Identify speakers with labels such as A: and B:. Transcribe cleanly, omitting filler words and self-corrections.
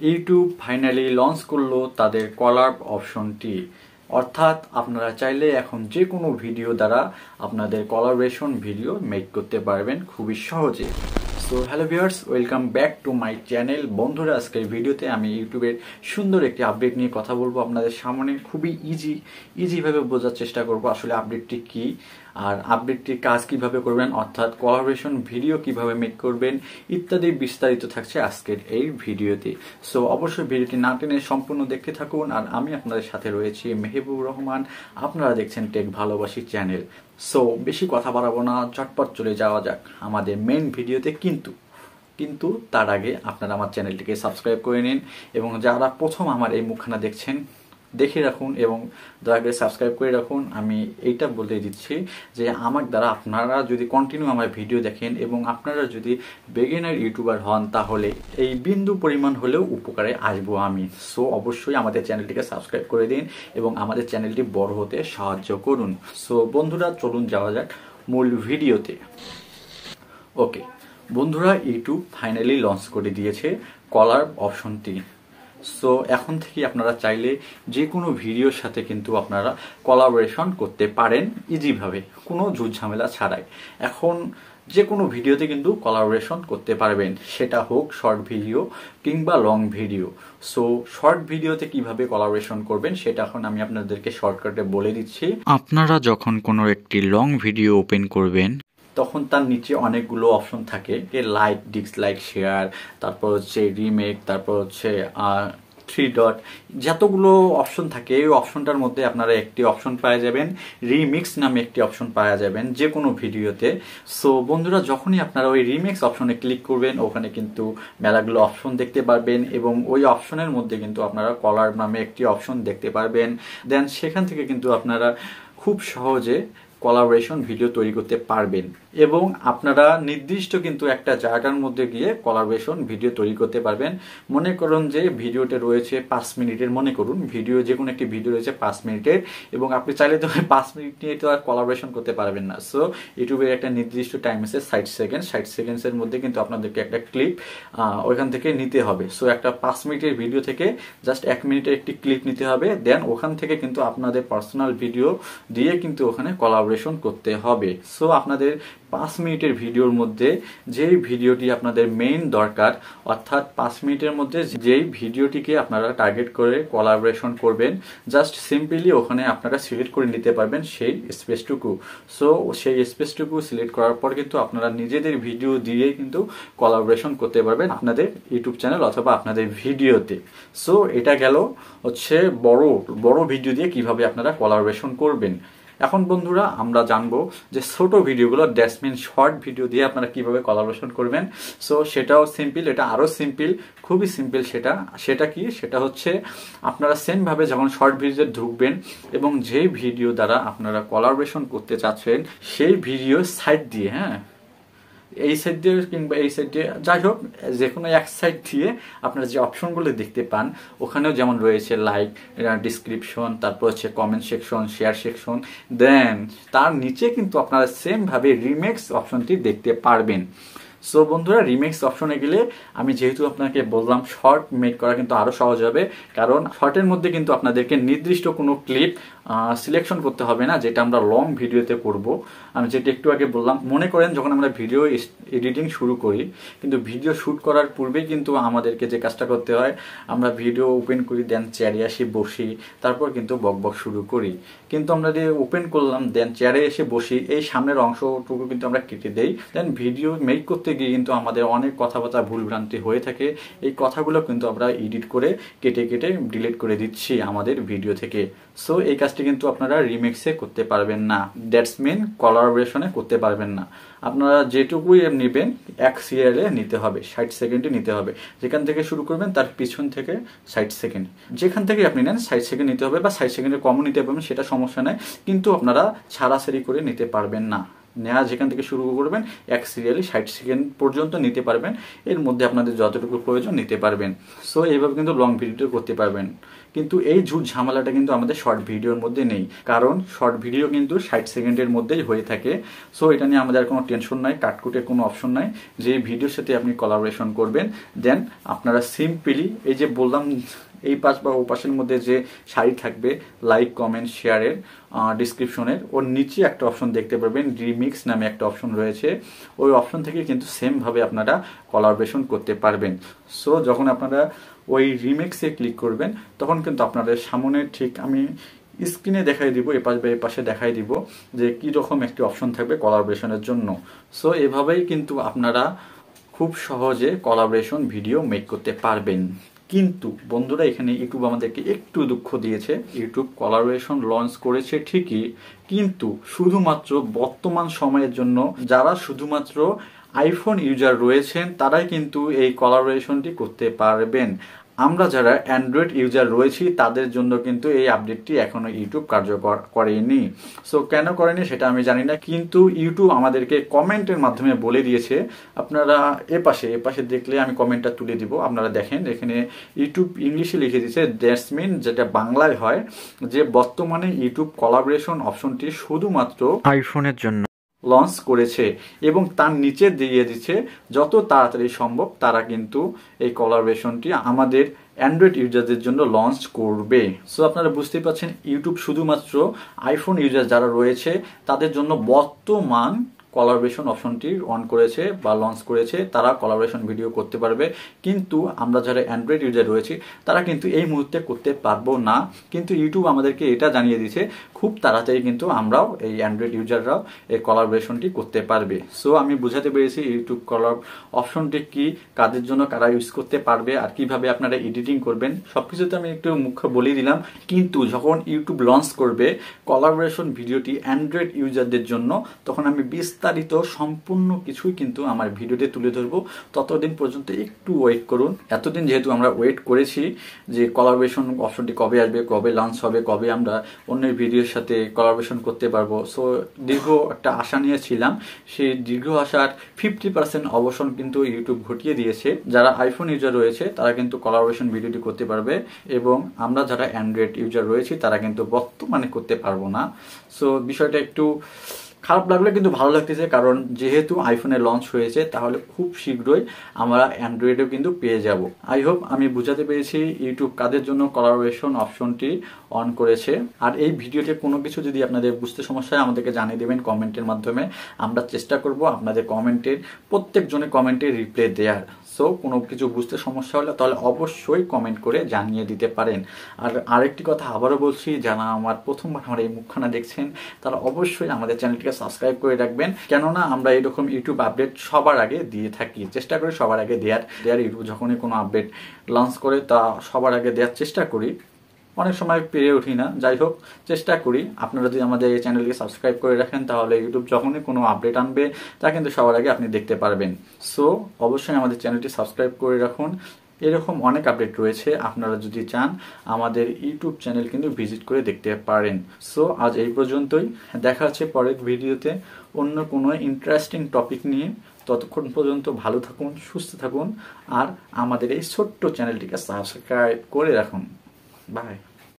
A: YouTube finally launch করলো তাদের কলাব অপশনটি। অর্থাৎ আপনারা চাইলে এখন যে কোনো ভিডিও দ্বারা আপনাদের কোলাবোরেশন ভিডিও মেক করতে পারবেন খুবই সহজে। So hello viewers, welcome back to my channel. বন্ধুরা, আজকের ভিডিওতে আমি ইউটিউবের সুন্দর একটি আপডেট নিয়ে কথা বলবো আপনাদের সামনে। খুবই ইজিভাবে বোঝার চেষ্টা করবো আসলে আপডেটটি কি আর আপডেটটির কাজ কিভাবে করবেন, অর্থাৎ কোলাবোরেশন ভিডিও কিভাবে মেক করবেন ইত্যাদি বিস্তারিত থাকছে আজকের এই ভিডিওতে। সো অবশ্যই ভিডিওটি না টেনে সম্পূর্ণ দেখতে থাকুন। আর আমি আপনাদের সাথে রয়েছি মেহবুব রহমান, আপনারা দেখছেন টেক ভালোবাসি চ্যানেল। সো বেশি কথা বাড়াবো না, চটপট চলে যাওয়া যাক আমাদের মেইন ভিডিওতে। কিন্তু তার আগে আপনারা আমার চ্যানেলটিকে সাবস্ক্রাইব করে নিন এবং যারা প্রথম আমার এই মুখখানা দেখছেন দেখে রাখুন এবং দয়া করে সাবস্ক্রাইব করে রাখুন। আমি এইটা বলে দিচ্ছি যে আমার দ্বারা আপনারা যদি কন্টিনিউ আমার ভিডিও দেখেন এবং আপনারা যদি বিগিনার ইউটিউবার হন তাহলে এই বিন্দু পরিমাণ হলেও উপকারে আসবো আমি। সো অবশ্যই আমাদের চ্যানেলটিকে সাবস্ক্রাইব করে দিন এবং আমাদের চ্যানেলটি বড় হতে সাহায্য করুন। সো বন্ধুরা, চলুন যাওয়া যাক মূল ভিডিওতে। ওকে বন্ধুরা, ইউটিউব ফাইনালি লঞ্চ করে দিয়েছে কলার অপশনটি। সো এখন থেকে আপনারা চাইলে যে কোনো ভিডিওর সাথে কিন্তু আপনারা কোলাবোরেশন করতে পারেন ইজিভাবে, কোনো ঝুটঝামেলা ছাড়াই। এখন যে কোনো ভিডিওতে কিন্তু কোলাবোরেশন করতে পারবেন, সেটা হোক শর্ট ভিডিও কিংবা লং ভিডিও। সো শর্ট ভিডিওতে কিভাবে কোলাবোরেশন করবেন সেটা এখন আমি আপনাদেরকে শর্টকাটে বলে দিচ্ছি। আপনারা যখন কোনো একটি লং ভিডিও ওপেন করবেন তখন তার নিচে অনেকগুলো অপশন থাকে, লাইক, ডিসলাইক, শেয়ার, তারপর হচ্ছে রিমেক, তারপর হচ্ছে 3 ডট, যতগুলো অপশন থাকে এই অপশনটার মধ্যে আপনারা একটি অপশন পাওয়া যাবেন, রিমিক্স নামে একটি অপশন পাওয়া যাবেন যে কোনো ভিডিওতে। সো বন্ধুরা, যখনই আপনারা ওই রিমিক্স অপশনে ক্লিক করবেন ওখানে কিন্তু মেলাগুলো অপশন দেখতে পারবেন এবং ওই অপশনের মধ্যে কিন্তু আপনারা কলার নামে একটি অপশন দেখতে পারবেন। দেন সেখান থেকে কিন্তু আপনারা খুব সহজে কোলাবোরেশন ভিডিও তৈরি করতে পারবেন এবং আপনারা নির্দিষ্ট কিন্তু একটা জায়গার মধ্যে গিয়ে কোলাবোরেশন ভিডিও তৈরি করতে পারবেন। মনে করুন যে ভিডিওটা রয়েছে 5 মিনিটের, মনে করুন ভিডিও যে কোনো একটি ভিডিও রয়েছে 5 মিনিটের এবং আপনি চাইলে তো 5 মিনিট নিয়ে তো আর কোলাবোরেশন করতে পারবেন না। সো ইউটিউবের একটা নির্দিষ্ট টাইম আছে 60 সেকেন্ড, 60 সেকেন্ডসের মধ্যে কিন্তু আপনাদেরকে একটা ক্লিপ ওইখান থেকে নিতে হবে। সো একটা 5 মিনিটের ভিডিও থেকে জাস্ট 1 মিনিটের একটি ক্লিপ নিতে হবে, দেন ওখান থেকে কিন্তু আপনাদের পার্সোনাল ভিডিও দিয়ে কিন্তু ওখানে কোলাবোরেশন করতে হবে। সো আপনাদের 5 মিনিটের ভিডিওর মধ্যে যেই ভিডিওটি আপনাদের মেইন দরকার, অর্থাৎ 5 মিনিটের মধ্যে যেই ভিডিওটিকে আপনারা টার্গেট করে কোলাবোরেশন করবেন, জাস্ট সিম্পলি ওখানে আপনারা সিলেক্ট করে নিতে পারবেন সেই স্পেসটুকু। সো সেই স্পেসটুকু সিলেক্ট করার পর কিন্তু আপনারা নিজেদের ভিডিও দিয়ে কিন্তু কোলাবোরেশন করতে পারবেন আপনাদের ইউটিউব চ্যানেল অথবা আপনাদের ভিডিওতে। সো এটা গেল হচ্ছে বড় ভিডিও দিয়ে কিভাবে আপনারা কোলাবোরেশন করবেন। এখন বন্ধুরা আমরা জানবো যে ছোট ভিডিওগুলো, দ্যাটস মিন শর্ট ভিডিও দিয়ে আপনারা কিভাবে কোলাবোরেশন করবেন। সো সেটাও সিম্পল, এটা আরো সিম্পল, খুবই সিম্পল। সেটা কি, সেটা হচ্ছে আপনারা সেম ভাবে যখন শর্ট ভিডিওতে ঢুকবেন এবং যেই ভিডিও দ্বারা আপনারা কোলাবোরেশন করতে চাচ্ছেন সেই ভিডিও সাইড দিয়ে, এই সাইড দিয়ে কিংবা এই সাইড দিয়ে, যাই হোক যে কোনো এক সাইড দিয়ে আপনারা যে অপশনগুলো দেখতে পান ওখানেও যেমন রয়েছে লাইক, ডিসক্রিপশন, তারপর হচ্ছে কমেন্ট সেকশন, শেয়ার সেকশন, দেন তার নিচে কিন্তু আপনারা সেম ভাবে রিমেক্স অপশনটি দেখতে পারবেন। সো বন্ধুরা, রিমেক্স অপশনে গেলে আমি যেহেতু আপনাকে বললাম শর্ট মেক করা কিন্তু আরো সহজ হবে, কারণ শর্টের মধ্যে কিন্তু আপনাদেরকে নির্দিষ্ট কোনো ক্লিপ সিলেকশন করতে হবে না, যেটা আমরা লং ভিডিওতে করব। আমি যেটা একটু আগে বললাম, মনে করেন যখন আমরা ভিডিও এডিটিং শুরু করি, কিন্তু ভিডিও শুট করার পূর্বে কিন্তু আমাদেরকে যে কাজটা করতে হয়, আমরা ভিডিও ওপেন করি, দেন চেয়ারে আসি বসি, তারপর কিন্তু বক শুরু করি। কিন্তু আমরা যে ওপেন করলাম দেন চেয়ারে এসে বসি, এই সামনের অংশটুকু কিন্তু আমরা কেটে দেই। দেন ভিডিও মেক করতে গিয়ে কিন্তু আমাদের অনেক কথাবার্তা ভুলভ্রান্তি হয়ে থাকে, এই কথাগুলো কিন্তু আমরা এডিট করে কেটে ডিলিট করে দিচ্ছি আমাদের ভিডিও থেকে। সো এই কাজটি কিন্তু আপনারা রিমিক্সে করতে পারবেন না, দ্যাটস মিন কোলাবোরেশনে করতে পারবেন না। আপনারা যেটুকুই নেবেন এক সিরিয়ালে নিতে হবে, 60 সেকেন্ডে নিতে হবে। যেখান থেকে শুরু করবেন তার পিছন থেকে 60 সেকেন্ড, যেখান থেকে আপনি নেন 60 সেকেন্ড নিতে হবে, বা 60 সেকেন্ডের কমও নিতে পারবেন, সেটা সমস্যা নেই, কিন্তু আপনারা ছাড়াছাড়ি করে নিতে পারবেন না। নেওয়া যেখান থেকে শুরু করবেন এক সিরিয়ালি 60 সেকেন্ড পর্যন্ত নিতে পারবেন, এর মধ্যে আপনাদের যতটুকু প্রয়োজন নিতে পারবেন। সো এইভাবে কিন্তু লং ভিডিও করতে পারবেন। কিন্তু এই ঝামেলাটা কিন্তু আমাদের শর্ট ভিডিওর মধ্যে নেই, কারণ শর্ট ভিডিও কিন্তু 60 সেকেন্ডের মধ্যেই হয়ে থাকে। সো এটা নিয়ে আমাদের কোনো টেনশন নাই, কাটকুটের কোনো অপশন নাই। যে ভিডিওর সাথে আপনি কোলাবোরেশন করবেন, দেন আপনারা সিম্পলি এই যে বললাম এই পাশ বা ও পাশের মধ্যে যে সারি থাকবে লাইক কমেন্ট শেয়ারের ডিসক্রিপশনের, ওর নিচে একটা অপশন দেখতে পারবেন রিমিক্স নামে একটা অপশন রয়েছে। ওই অপশন থেকে কিন্তু সেমভাবে আপনারা কোলাবোরেশন করতে পারবেন। সো যখন আপনারা ওই রিমিক্সে ক্লিক করবেন তখন কিন্তু আপনাদের সামনে ঠিক আমি স্ক্রিনে দেখাই দিব, এপাশ বা এপাশে দেখাই দিব যে কি রকম একটি অপশন থাকবে কোলাবোরেশনের জন্য। সো এভাবেই কিন্তু আপনারা খুব সহজে কোলাবোরেশন ভিডিও মেক করতে পারবেন। কিন্তু বন্ধুরা এখানে ইউটিউব আমাদেরকে একটু দুঃখ দিয়েছে। ইউটিউব কোলাবোরেশন লঞ্চ করেছে ঠিকই, কিন্তু শুধুমাত্র বর্তমান সময়ের জন্য। যারা শুধুমাত্র আইফোন ইউজার রয়েছেন তারাই কিন্তু এই কোলাবোরেশনটি করতে পারবেন। আমরা যারা অ্যান্ড্রয়েড ইউজার রয়েছি তাদের জন্য কিন্তু এই আপডেটটি এখনো ইউটিউব কার্যকর করেনি। সো কেন করেনি সেটা আমি জানি না, কিন্তু ইউটিউব আমাদেরকে কমেন্টের মাধ্যমে বলে দিয়েছে। আপনারা এপাশে দেখলে আমি কমেন্টটা তুলে দিব, আপনারা দেখেন এখানে ইউটিউব ইংলিশে লিখে দিয়েছে, দ্যাটস মিন যেটা বাংলায় হয় যে বর্তমানে ইউটিউব কোলাবোরেশন অপশনটি শুধুমাত্র আইফোনের জন্য লঞ্চ করেছে এবং তার নিচে দিয়ে দিচ্ছে যত তাড়াতাড়ি সম্ভব তারা কিন্তু এই কোলাবোরেশনটি আমাদের অ্যান্ড্রয়েড ইউজারদের জন্য লঞ্চ করবে। সো আপনারা বুঝতেই পারছেন ইউটিউব শুধুমাত্র আইফোন ইউজার যারা রয়েছে তাদের জন্য বর্তমান কোলাবোরেশন অপশনটি অন করেছে বা লঞ্চ করেছে, তারা কোলাবোরেশন ভিডিও করতে পারবে। কিন্তু আমরা যারা অ্যান্ড্রয়েড ইউজার রয়েছি তারা কিন্তু এই মুহূর্তে করতে পারবো না। কিন্তু ইউটিউব আমাদেরকে এটা জানিয়ে দিয়েছে খুব তাড়াতাড়ি কিন্তু আমরাও এই অ্যান্ড্রয়েড ইউজাররাও এই কোলাবোরেশনটি করতে পারবে। সো আমি বুঝাতে পেরেছি ইউটিউব কোলাব অপশনটি কি, কাদের জন্য কারা ইউজ করতে পারবে, আর কিভাবে আপনারা এডিটিং করবেন সবকিছুতে আমি একটু মুখ্য বলে দিলাম। কিন্তু যখন ইউটিউব লঞ্চ করবে কোলাবোরেশন ভিডিওটি অ্যান্ড্রয়েড ইউজারদের জন্য, তখন আমি বিস্তারিত সম্পূর্ণ কিছুই কিন্তু আমার ভিডিওতে তুলে ধরবো। ততদিন পর্যন্ত একটু ওয়েট করুন। এতদিন যেহেতু আমরা ওয়েট করেছি যে কোলাবোরেশন অপশনটি কবে আসবে, কবে লঞ্চ হবে, কবে আমরা অন্যের ভিডিওর সাথে কোলাবোরেশন করতে পারবো। সো দীর্ঘ একটা আশা নিয়েছিলাম, সেই দীর্ঘ আশার 50% অবসান কিন্তু ইউটিউব ঘটিয়ে দিয়েছে। যারা আইফোন ইউজার রয়েছে তারা কিন্তু কোলাবোরেশন ভিডিওটি করতে পারবে এবং আমরা যারা অ্যান্ড্রয়েড ইউজার রয়েছি তারা কিন্তু বর্তমানে করতে পারবো না। সো বিষয়টা একটু খারাপ লাগলে কিন্তু ভালো লাগতেছে, কারণ যেহেতু আইফোনে লঞ্চ হয়েছে তাহলে খুব শীঘ্রই আমরা অ্যান্ড্রয়েডেও কিন্তু পেয়ে যাব। আই হোপ আমি বুঝাতে পেরেছি ইউটিউব কাদের জন্য কোলাবোরেশন অপশনটি অন করেছে। আর এই ভিডিওতে কোনো কিছু যদি আপনাদের বুঝতে সমস্যা হয় আমাদেরকে জানিয়ে দেবেন কমেন্টের মাধ্যমে। আমরা চেষ্টা করব আপনাদের কমেন্টের প্রত্যেকজনের কমেন্টে রিপ্লাই দেওয়ার। সো কোনো কিছু বুঝতে সমস্যা হলে তাহলে অবশ্যই কমেন্ট করে জানিয়ে দিতে পারেন। আর আরেকটি কথা আবারও বলছি, যারা আমার প্রথমবার আমার এই মুখখানা দেখছেন তারা অবশ্যই আমাদের চ্যানেলটিকে সাবস্ক্রাইব করে রাখবেন, কেননা আমরা এরকম ইউটিউব আপডেট সবার আগে দিয়ে থাকি। চেষ্টা করি সবার আগে দেওয়ার ইউটিউব যখনই কোনো আপডেট লঞ্চ করে তা সবার আগে দেওয়ার চেষ্টা করি। অনেক সময় পেরে উঠি না, যাই হোক চেষ্টা করি। আপনারা যদি আমাদের এই চ্যানেলকে সাবস্ক্রাইব করে রাখেন তাহলে ইউটিউব যখনই কোনো আপডেট আনবে তা কিন্তু সবার আগে আপনি দেখতে পারবেন। সো অবশ্যই আমাদের চ্যানেলটি সাবস্ক্রাইব করে রাখুন। এরকম অনেক আপডেট রয়েছে, আপনারা যদি চান আমাদের ইউটিউব চ্যানেল কিন্তু ভিজিট করে দেখতে পারেন। সো আজ এই পর্যন্তই, দেখা হচ্ছে পরের ভিডিওতে অন্য কোনো ইন্টারেস্টিং টপিক নিয়ে। ততক্ষণ পর্যন্ত ভালো থাকুন, সুস্থ থাকুন আর আমাদের এই ছোট্ট চ্যানেলটিকে সাবস্ক্রাইব করে রাখুন। বাই।